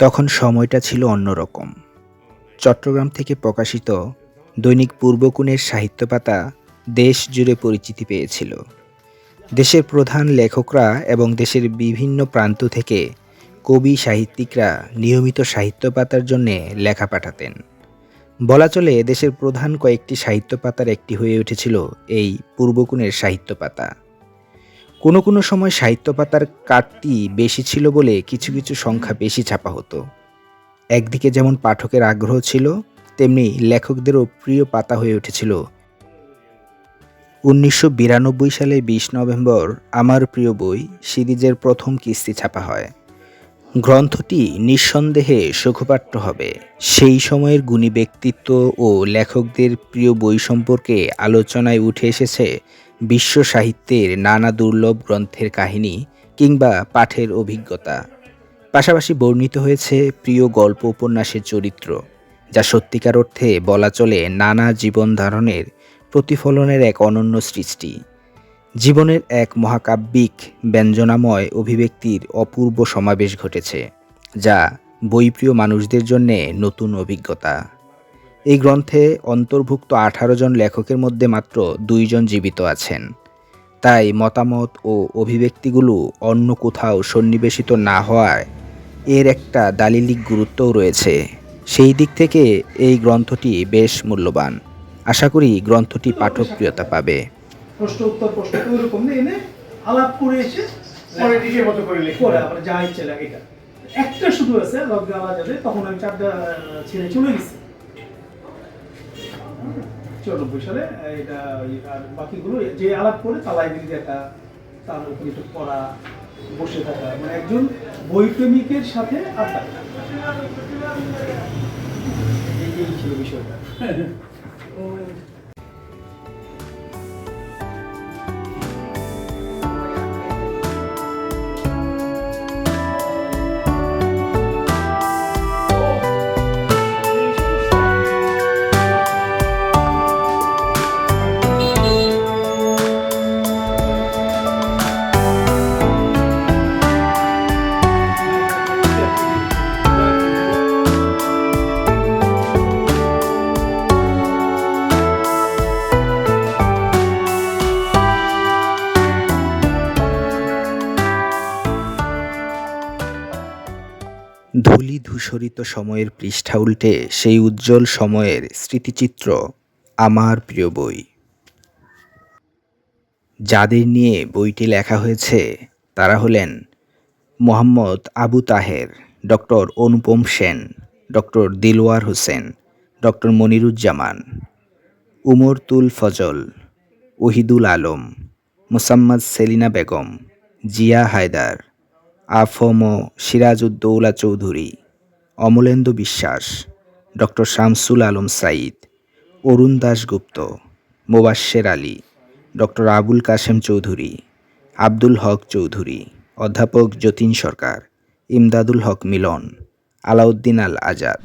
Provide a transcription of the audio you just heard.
তখন সময়টা ছিল অন্যরকম। চট্টগ্রাম থেকে প্রকাশিত দৈনিক পূর্বকূণের সাহিত্য পাতা দেশ জুড়ে পরিচিতি পেয়েছিল। দেশের প্রধান লেখকরা এবং দেশের বিভিন্ন প্রান্ত থেকে কবি সাহিত্যিকরা নিয়মিত সাহিত্য পাতার জন্যে লেখা পাঠাতেন। বলা চলে দেশের প্রধান কয়েকটি সাহিত্য পাতার একটি হয়ে উঠেছিল এই পূর্বকূণের সাহিত্য পাতা। কোনো কোনো সময় সাহিত্য পাতার কাটতি বেশি ছিল বলে কিছু কিছু সংখ্যা বেশি ছাপা হতো। একদিকে যেমন পাঠকের আগ্রহ ছিল, তেমনি লেখকদেরও প্রিয় পাতা হয়ে উঠেছিল। ১৯৯২ সালে ২০ নভেম্বর আমার প্রিয় বই সিরিজের প্রথম কিস্তি ছাপা হয়। গ্রন্থটি নিঃসন্দেহে সুখপাঠ্য হবে। সেই সময়ের গুণী ব্যক্তিত্ব ও লেখকদের প্রিয় বই সম্পর্কে আলোচনায় উঠে এসেছে বিশ্ব সাহিত্যের নানা দুর্লভ গ্রন্থের কাহিনী কিংবা পাঠের অভিজ্ঞতা। পাশাপাশি বর্ণিত হয়েছে প্রিয় গল্প উপন্যাসের চরিত্র, যা সত্যিকার অর্থে বলা চলে নানা জীবন ধারণের প্রতিফলনের এক অনন্য সৃষ্টি। জীবনের এক মহাকাব্যিক ব্যঞ্জনাময় অভিব্যক্তির অপূর্ব সমাবেশ ঘটেছে, যা বইপ্রিয় মানুষদের জন্যে নতুন অভিজ্ঞতা। এই গ্রন্থে অন্তর্ভুক্ত ১৮ জন লেখকের মধ্যে মাত্র ২ জন জীবিত আছেন। তাই মতামত ও অভিব্যক্তিগুলো অন্য কোথাও সন্নিবেশিত না হওয়ায় এর একটা দালিলিক গুরুত্বও রয়েছে। সেই দিক থেকে এই গ্রন্থটি বেশ মূল্যবান। আশা করি গ্রন্থটি পাঠকপ্রিয়তা পাবে। প্রশ্ন উত্তর ওইরকম এনে আলাপ করে এসে পরে নিজের মতো করে লিখে পরে আবার যা ইচ্ছে লাগে এটা একটা শুধু আছে লজ্জা আওয়াজ আছে, তখন আমি চারটা ছেড়ে চলে গেছি ৯৪ সালে। এটা আর বাকিগুলো যে আলাপ করে তা লাইব্রেরি দেখা, তার উপর একটু পড়া, বসে থাকা, মানে একজন বই প্রেমিকের সাথে আড্ডা, এই ছিল বিষয়টা। ধূলি ধূসরিত সময়ের পৃষ্ঠা উল্টে সেই উজ্জ্বল সময়ের স্মৃতিচিত্র আমার প্রিয় বই। যাদের নিয়ে বইটি লেখা হয়েছে তারা হলেন মোহাম্মদ আবু তাহের, ডক্টর অনুপম সেন, ডক্টর দিলওয়ার হোসেন, ডক্টর মনিরুজ্জামান, উমরতুল ফজল, ওহিদুল আলম, মোসাম্মদ সেলিনা বেগম, জিয়া হায়দার, আফম সিরাজউদ্দৌলা চৌধুরী, অমলেন্দু বিশ্বাস, ডক্টর শামসুল আলম সাঈদ, অরুণ দাশগুপ্ত, মোবাশ্বের আলী, ডক্টর আবুল কাশেম চৌধুরী, আব্দুল হক চৌধুরী, অধ্যাপক যতীন সরকার, ইমদাদুল হক মিলন, আলাউদ্দিন আল আজাদ।